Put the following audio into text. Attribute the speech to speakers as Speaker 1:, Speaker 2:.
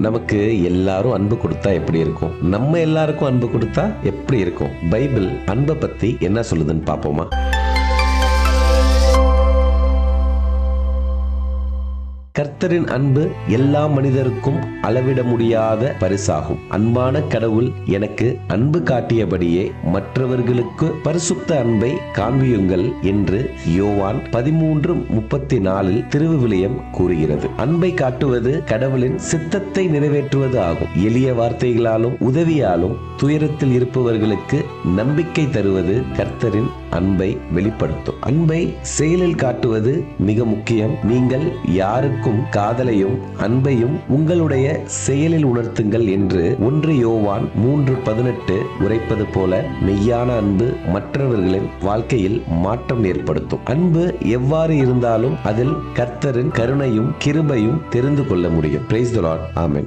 Speaker 1: நமக்கு எல்லாரும் அன்பு கொடுத்தா எப்படி இருக்கும்? நம்ம எல்லாருக்கும் அன்பு கொடுத்தா எப்படி இருக்கும்? பைபிள் அன்பை பத்தி என்ன சொல்லுதுன்னு பாப்போமா? கர்த்தரின் அன்பு எல்லா மனிதருக்கும் அளவிட முடியாத பரிசாகும். அன்பான கடவுள் எனக்கு அன்பு காட்டியபடியே மற்றவர்களுக்கு பரிசுத்த அன்பை காண்பியுங்கள் என்று யோவான் 13:34 திருவிவிலியம் கூறுகிறது. அன்பை காட்டுவது கடவுளின் சித்தத்தை நிறைவேற்றுவது ஆகும். எளிய வார்த்தைகளாலும் உதவியாலும் துயரத்தில் இருப்பவர்களுக்கு நம்பிக்கை தருவது கர்த்தரின் அன்பை வெளிப்படுத்தும். அன்பை செயலில் காட்டுவது மிக முக்கியம். நீங்கள் யாருக்கும் காதலையும் அன்பையும் உங்களுடைய செயலில் உணர்த்துங்கள் என்று 1 யோவான் 3:18 உரைப்பது போல மெய்யான அன்பு மற்றவர்களின் வாழ்க்கையில் மாற்றம் ஏற்படுத்தும். அன்பு எவ்வாறு இருந்தாலும் அதில் கர்த்தரின் கருணையும் கிருபையும் தெரிந்து கொள்ள முடியும். Praise the Lord. ஆமென்.